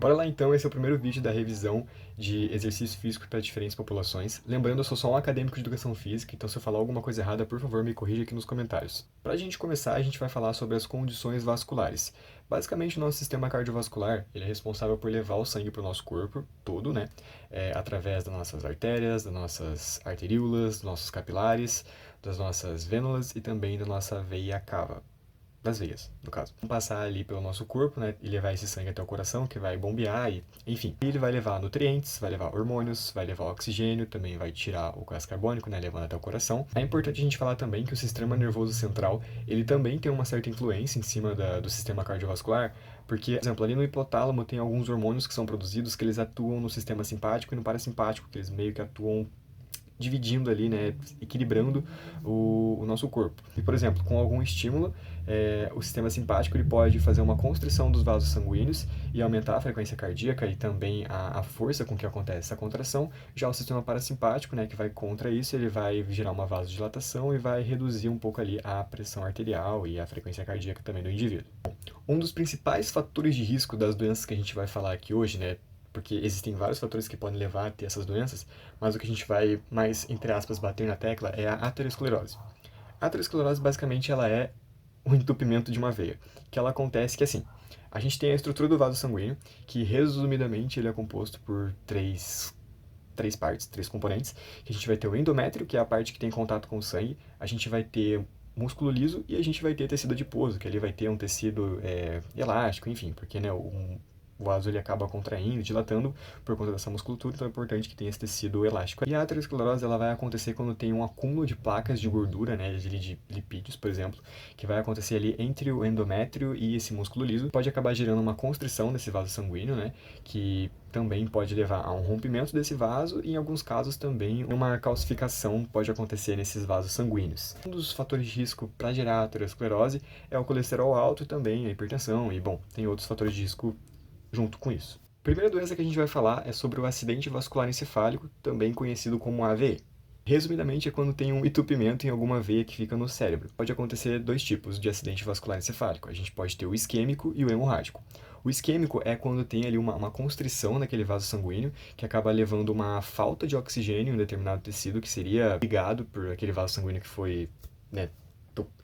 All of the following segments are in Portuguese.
Bora lá então, esse é o primeiro vídeo da revisão de exercício físico para diferentes populações. Lembrando, eu sou só um acadêmico de educação física, então se eu falar alguma coisa errada, por favor, me corrija aqui nos comentários. Para a gente começar, a gente vai falar sobre as condições vasculares. Basicamente, o nosso sistema cardiovascular, ele é responsável por levar o sangue para o nosso corpo todo, né? Através das nossas artérias, das nossas arteríolas, dos nossos capilares, das nossas vênulas e também da nossa veia cava das veias, no caso. Vão passar ali pelo nosso corpo, né, e levar esse sangue até o coração, que vai bombear e, enfim. Ele vai levar nutrientes, vai levar hormônios, vai levar oxigênio, também vai tirar o gás carbônico, né, levando até o coração. É importante a gente falar também que o sistema nervoso central, ele também tem uma certa influência em cima do sistema cardiovascular, porque, por exemplo, ali no hipotálamo tem alguns hormônios que são produzidos que eles atuam no sistema simpático e no parasimpático, que eles meio que atuam dividindo ali, né, equilibrando o nosso corpo. E, por exemplo, com algum estímulo, o sistema simpático ele pode fazer uma constrição dos vasos sanguíneos e aumentar a frequência cardíaca e também a força com que acontece essa contração. Já o sistema parasimpático, né, que vai contra isso, ele vai gerar uma vasodilatação e vai reduzir um pouco ali a pressão arterial e a frequência cardíaca também do indivíduo. Um dos principais fatores de risco das doenças que a gente vai falar aqui hoje, né, porque existem vários fatores que podem levar a ter essas doenças, mas o que a gente vai mais, entre aspas, bater na tecla é a aterosclerose. A aterosclerose, basicamente, ela é o entupimento de uma veia, que ela acontece que, assim, a gente tem a estrutura do vaso sanguíneo, que, resumidamente, ele é composto por três partes, três componentes, que a gente vai ter o endométrio, que é a parte que tem contato com o sangue, a gente vai ter músculo liso e a gente vai ter tecido adiposo, que ali vai ter um tecido elástico, enfim, porque, né, o vaso ele acaba contraindo, dilatando por conta dessa musculatura, então é importante que tenha esse tecido elástico. E a aterosclerose ela vai acontecer quando tem um acúmulo de placas de gordura, né, de lipídios, por exemplo, que vai acontecer ali entre o endométrio e esse músculo liso. Pode acabar gerando uma constrição desse vaso sanguíneo, né, que também pode levar a um rompimento desse vaso e, em alguns casos, também uma calcificação pode acontecer nesses vasos sanguíneos. Um dos fatores de risco para gerar aterosclerose é o colesterol alto e também a hipertensão, e, bom, tem outros fatores de risco junto com isso. A primeira doença que a gente vai falar é sobre o acidente vascular encefálico, também conhecido como AVE. Resumidamente, é quando tem um entupimento em alguma veia que fica no cérebro. Pode acontecer dois tipos de acidente vascular encefálico. A gente pode ter o isquêmico e o hemorrágico. O isquêmico é quando tem ali uma constrição naquele vaso sanguíneo, que acaba levando uma falta de oxigênio em um determinado tecido, que seria ligado por aquele vaso sanguíneo que foi, né,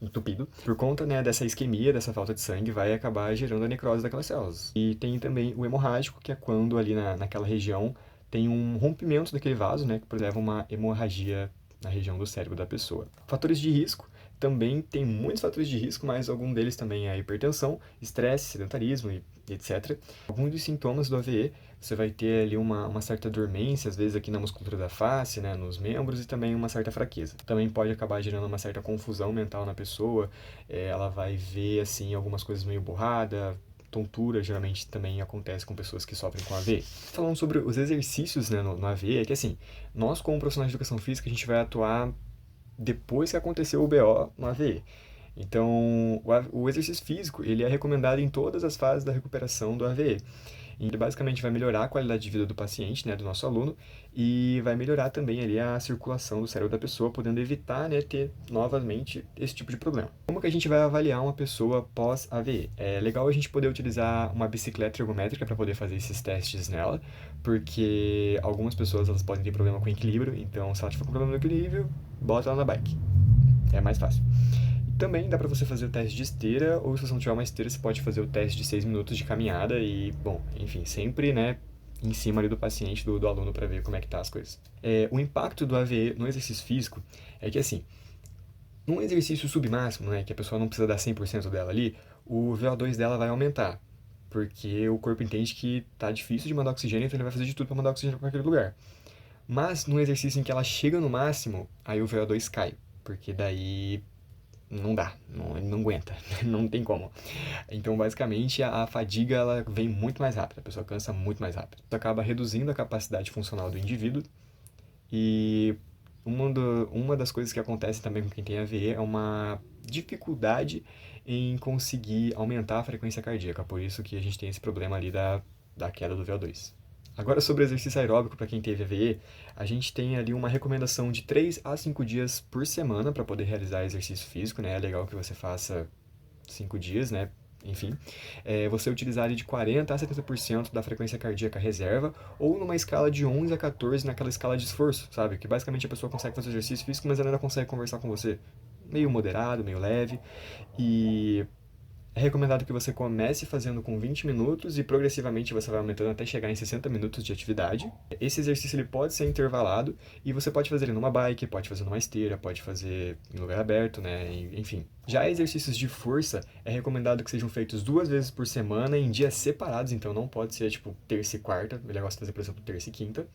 entupido. Por conta, né, dessa isquemia, dessa falta de sangue, vai acabar gerando a necrose daquelas células. E tem também o hemorrágico, que é quando ali naquela região tem um rompimento daquele vaso, né, que leva uma hemorragia na região do cérebro da pessoa. Fatores de risco. Também tem muitos fatores de risco, mas algum deles também é a hipertensão, estresse, sedentarismo e etc. Alguns dos sintomas do AVE, você vai ter ali uma certa dormência, às vezes aqui na musculatura da face, né, nos membros, e também uma certa fraqueza. Também pode acabar gerando uma certa confusão mental na pessoa, ela vai ver, assim, algumas coisas meio borrada, tontura geralmente também acontece com pessoas que sofrem com AVE. Falando sobre os exercícios, né, no AVE, é que assim, nós como profissionais de educação física, a gente vai atuar depois que aconteceu o BO no AVE. Então, o exercício físico, ele é recomendado em todas as fases da recuperação do AVE. E ele basicamente vai melhorar a qualidade de vida do paciente, né, do nosso aluno, e vai melhorar também ali a circulação do cérebro da pessoa, podendo evitar, né, ter novamente esse tipo de problema. Como que a gente vai avaliar uma pessoa pós-AVE? É legal a gente poder utilizar uma bicicleta ergométrica para poder fazer esses testes nela, porque algumas pessoas elas podem ter problema com equilíbrio, então se ela tiver com problema no equilíbrio, bota ela na bike. É mais fácil. Também dá para você fazer o teste de esteira, ou se você não tiver uma esteira, você pode fazer o teste de 6 minutos de caminhada e, bom, enfim, sempre, né, em cima ali do paciente, do aluno, para ver como é que tá as coisas. O impacto do AVE no exercício físico é que, assim, num exercício submáximo, né, que a pessoa não precisa dar 100% dela ali, o VO2 dela vai aumentar, porque o corpo entende que tá difícil de mandar oxigênio, então ele vai fazer de tudo para mandar oxigênio para aquele lugar. Mas no exercício em que ela chega no máximo, aí o VO2 cai, porque daí não dá, ele não aguenta, não tem como. Então, basicamente, a fadiga ela vem muito mais rápido, a pessoa cansa muito mais rápido. Isso acaba reduzindo a capacidade funcional do indivíduo e uma das coisas que acontece também com quem tem AVE é uma dificuldade em conseguir aumentar a frequência cardíaca, por isso que a gente tem esse problema ali da queda do VO2. Agora, sobre exercício aeróbico para quem teve AVE, a gente tem ali uma recomendação de 3 a 5 dias por semana para poder realizar exercício físico, né? É legal que você faça 5 dias, né? enfim, você utilizar ali de 40% a 70% da frequência cardíaca reserva, ou numa escala de 11 a 14, naquela escala de esforço, sabe? Que basicamente a pessoa consegue fazer exercício físico, mas ela ainda consegue conversar com você. Meio moderado, meio leve, e é recomendado que você comece fazendo com 20 minutos e progressivamente você vai aumentando até chegar em 60 minutos de atividade. Esse exercício ele pode ser intervalado e você pode fazer ele numa bike, pode fazer numa esteira, pode fazer em lugar aberto, né? Enfim. Já exercícios de força é recomendado que sejam feitos 2 vezes por semana em dias separados, então não pode ser tipo terça e quarta, é legal você fazer, por exemplo, terça e quinta,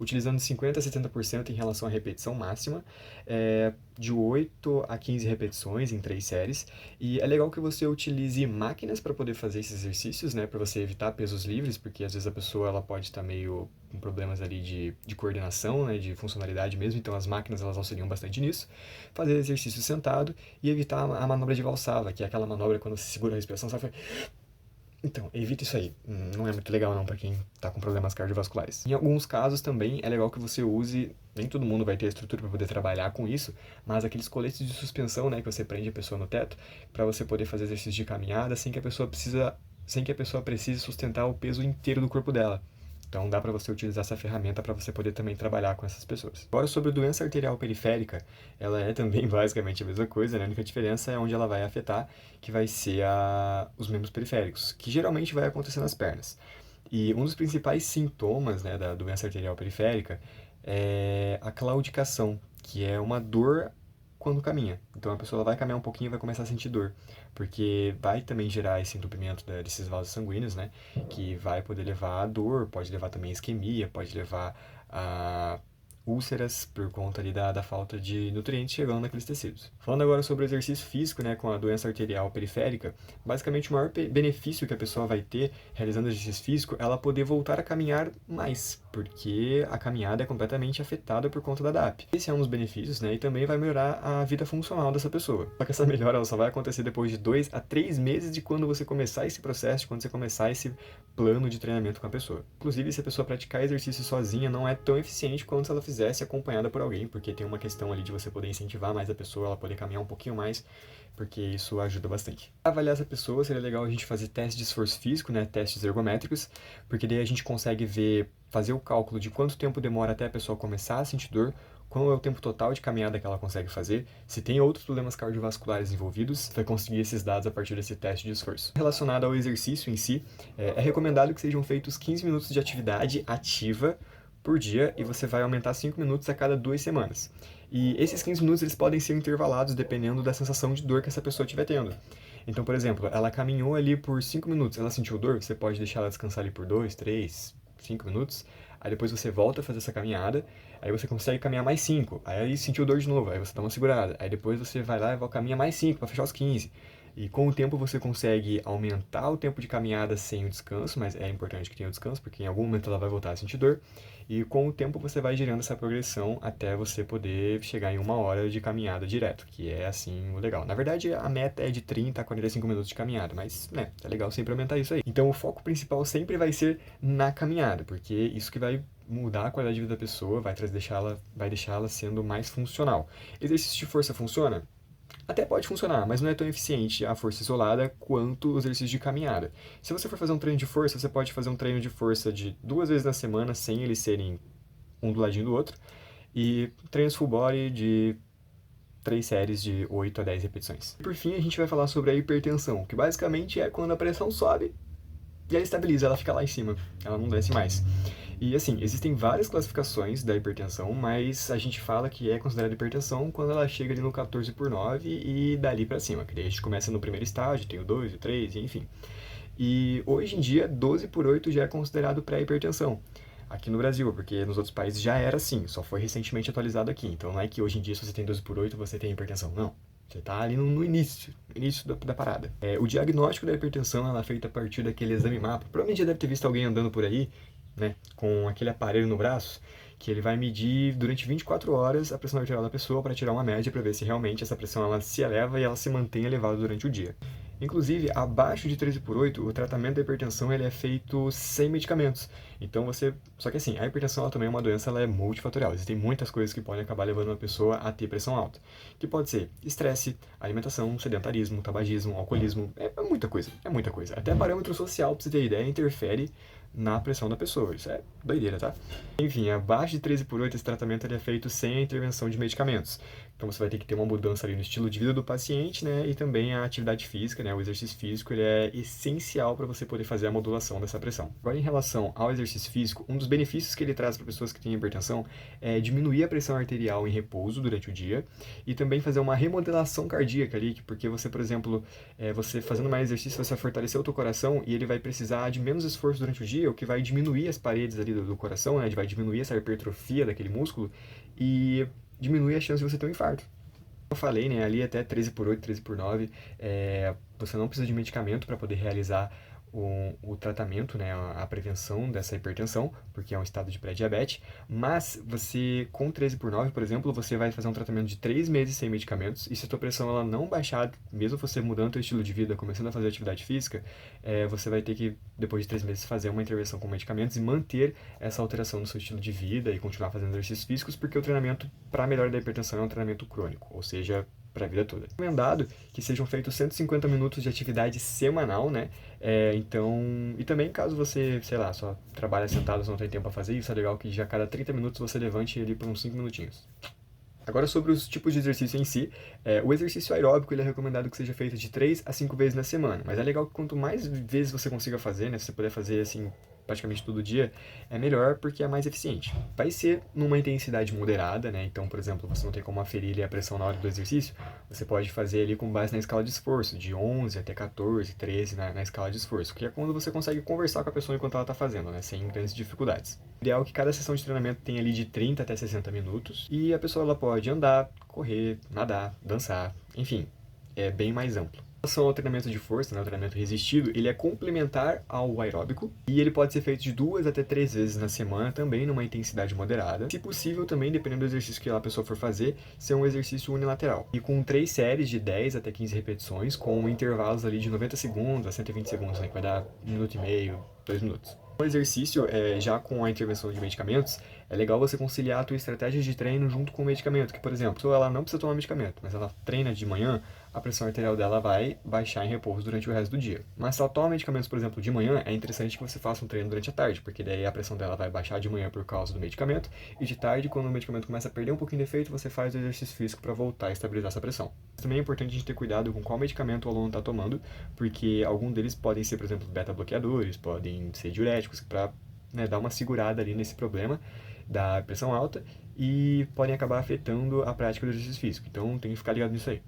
utilizando 50% a 70% em relação à repetição máxima, de 8 a 15 repetições em 3 séries. E é legal que você utilize máquinas para poder fazer esses exercícios, né, para você evitar pesos livres, porque às vezes a pessoa ela pode estar meio com problemas ali de coordenação, né, de funcionalidade mesmo, então as máquinas elas auxiliam bastante nisso. Fazer exercício sentado e evitar a manobra de Valsalva, que é aquela manobra quando você segura a respiração, sabe? Então, evita isso aí. Não é muito legal não para quem tá com problemas cardiovasculares. Em alguns casos também é legal que você use, nem todo mundo vai ter a estrutura para poder trabalhar com isso, mas aqueles coletes de suspensão, né, que você prende a pessoa no teto, para você poder fazer exercício de caminhada sem que a pessoa precise sustentar o peso inteiro do corpo dela. Então dá para você utilizar essa ferramenta para você poder também trabalhar com essas pessoas. Agora sobre a doença arterial periférica, ela é também basicamente a mesma coisa, né? A única diferença é onde ela vai afetar, que vai ser os membros periféricos, que geralmente vai acontecer nas pernas. E um dos principais sintomas, né, da doença arterial periférica é a claudicação, que é uma dor quando caminha. Então a pessoa ela vai caminhar um pouquinho e vai começar a sentir dor, porque vai também gerar esse entupimento desses vasos sanguíneos, né, que vai poder levar a dor, pode levar também a isquemia, pode levar a úlceras por conta ali da falta de nutrientes chegando naqueles tecidos. Falando agora sobre o exercício físico, né, com a doença arterial periférica, basicamente o maior benefício que a pessoa vai ter realizando exercício físico é ela poder voltar a caminhar mais, porque a caminhada é completamente afetada por conta da DAP. Esse é um dos benefícios, né, e também vai melhorar a vida funcional dessa pessoa. Só que essa melhora ela só vai acontecer depois de 2 a 3 meses de quando você começar esse processo, de quando você começar esse plano de treinamento com a pessoa. Inclusive, se a pessoa praticar exercício sozinha, não é tão eficiente quanto se ela fizesse acompanhada por alguém, porque tem uma questão ali de você poder incentivar mais a pessoa, ela poder caminhar um pouquinho mais, porque isso ajuda bastante. Para avaliar essa pessoa, seria legal a gente fazer testes de esforço físico, né, testes ergométricos, porque daí a gente consegue fazer o cálculo de quanto tempo demora até a pessoa começar a sentir dor, qual é o tempo total de caminhada que ela consegue fazer, se tem outros problemas cardiovasculares envolvidos, vai conseguir esses dados a partir desse teste de esforço. Relacionado ao exercício em si, é recomendado que sejam feitos 15 minutos de atividade ativa por dia e você vai aumentar 5 minutos a cada 2 semanas. E esses 15 minutos eles podem ser intervalados dependendo da sensação de dor que essa pessoa estiver tendo. Então, por exemplo, ela caminhou ali por 5 minutos, ela sentiu dor, você pode deixar ela descansar ali por 2, 3, 5 minutos, aí depois você volta a fazer essa caminhada, aí você consegue caminhar mais 5, aí sentiu dor de novo, aí você dá uma segurada, aí depois você vai lá e caminha mais 5 para fechar os 15. E com o tempo você consegue aumentar o tempo de caminhada sem o descanso, mas é importante que tenha o descanso, porque em algum momento ela vai voltar a sentir dor. E com o tempo você vai gerando essa progressão até você poder chegar em 1 hora de caminhada direto, que é assim o legal. Na verdade, a meta é de 30 a 45 minutos de caminhada, mas né, é legal sempre aumentar isso aí. Então o foco principal sempre vai ser na caminhada, porque isso que vai mudar a qualidade de vida da pessoa, vai deixá-la sendo mais funcional. Exercício de força funciona? Até pode funcionar, mas não é tão eficiente a força isolada quanto os exercícios de caminhada. Se você for fazer um treino de força, você pode fazer um treino de força de 2 vezes na semana, sem eles serem um do ladinho do outro, e treinos full body de 3 séries de 8 a 10 repetições. Por fim, a gente vai falar sobre a hipertensão, que basicamente é quando a pressão sobe e ela estabiliza, ela fica lá em cima, ela não desce mais. E assim, existem várias classificações da hipertensão, mas a gente fala que é considerada hipertensão quando ela chega ali no 14/9 e dali pra cima, que daí a gente começa no primeiro estágio, tem o 2, o 3, enfim. E hoje em dia, 12/8 já é considerado pré-hipertensão aqui no Brasil, porque nos outros países já era assim, só foi recentemente atualizado aqui. Então não é que hoje em dia, se você tem 12/8, você tem hipertensão, não. Você está ali no início da parada. O diagnóstico da hipertensão ela é feito a partir daquele exame mapa. Provavelmente já deve ter visto alguém andando por aí, né, com aquele aparelho no braço, que ele vai medir durante 24 horas a pressão arterial da pessoa para tirar uma média para ver se realmente essa pressão ela se eleva e ela se mantém elevada durante o dia. Inclusive, abaixo de 13/8, o tratamento da hipertensão ele é feito sem medicamentos. Então você, só que assim, a hipertensão ela também é uma doença, ela é multifatorial. Existem muitas coisas que podem acabar levando uma pessoa a ter pressão alta, que pode ser estresse, alimentação, sedentarismo, tabagismo, alcoolismo, é muita coisa, é muita coisa. Até parâmetro social, pra você ter ideia, interfere na pressão da pessoa. Isso é doideira, tá? Enfim, abaixo de 13/8 esse tratamento ele é feito sem a intervenção de medicamentos. Então você vai ter que ter uma mudança ali no estilo de vida do paciente, né? E também a atividade física, né? O exercício físico ele é essencial para você poder fazer a modulação dessa pressão. Agora, em relação ao exercício físico, um dos benefícios que ele traz para pessoas que têm hipertensão é diminuir a pressão arterial em repouso durante o dia e também fazer uma remodelação cardíaca ali, porque você, por exemplo, você fazendo mais exercício, você vai fortalecer o teu coração e ele vai precisar de menos esforço durante o dia, o que vai diminuir as paredes ali do coração, né? Vai diminuir essa hipertrofia daquele músculo e diminui a chance de você ter um infarto. Eu falei, né, ali até 13/8, 13/9, você não precisa de medicamento para poder realizar o tratamento, né, a prevenção dessa hipertensão, porque é um estado de pré-diabetes, mas você, com 13/9, por exemplo, você vai fazer um tratamento de 3 meses sem medicamentos, e se a tua pressão ela não baixar, mesmo você mudando o teu estilo de vida, começando a fazer atividade física, você vai ter que, depois de 3 meses, fazer uma intervenção com medicamentos e manter essa alteração no seu estilo de vida e continuar fazendo exercícios físicos, porque o treinamento para melhora da hipertensão é um treinamento crônico, ou seja, para a vida toda. É recomendado que sejam feitos 150 minutos de atividade semanal, né? Então, e também caso você, sei lá, só trabalha sentado, você não tem tempo para fazer isso, é legal que já a cada 30 minutos você levante ele por uns 5 minutinhos. Agora sobre os tipos de exercício em si, o exercício aeróbico ele é recomendado que seja feito de 3 a 5 vezes na semana, mas é legal que quanto mais vezes você consiga fazer, né, se você puder fazer assim praticamente todo dia, é melhor porque é mais eficiente. Vai ser numa intensidade moderada, né? Então, por exemplo, você não tem como aferir ali a pressão na hora do exercício, você pode fazer ali com base na escala de esforço, de 11 até 14, 13 na escala de esforço, que é quando você consegue conversar com a pessoa enquanto ela está fazendo, né? Sem grandes dificuldades. O ideal é que cada sessão de treinamento tenha ali de 30 até 60 minutos e a pessoa ela pode andar, correr, nadar, dançar, enfim, é bem mais amplo. Em relação ao treinamento de força, né, o treinamento resistido, ele é complementar ao aeróbico e ele pode ser feito de 2 até 3 vezes na semana, também numa intensidade moderada. Se possível, também, dependendo do exercício que a pessoa for fazer, ser um exercício unilateral. E com 3 séries de 10 até 15 repetições, com intervalos ali de 90 segundos a 120 segundos, né, que vai dar 1 minuto e meio, 2 minutos. O exercício, já com a intervenção de medicamentos, é legal você conciliar a tua estratégia de treino junto com o medicamento, que, por exemplo, a pessoa ela não precisa tomar medicamento, mas ela treina de manhã, a pressão arterial dela vai baixar em repouso durante o resto do dia. Mas se ela toma medicamentos, por exemplo, de manhã, é interessante que você faça um treino durante a tarde, porque daí a pressão dela vai baixar de manhã por causa do medicamento, e de tarde, quando o medicamento começa a perder um pouquinho de efeito, você faz o exercício físico para voltar a estabilizar essa pressão. Também é importante a gente ter cuidado com qual medicamento o aluno está tomando, porque algum deles podem ser, por exemplo, beta-bloqueadores, podem ser diuréticos, para dar uma segurada ali nesse problema da pressão alta e podem acabar afetando a prática do exercício físico. Então tem que ficar ligado nisso aí.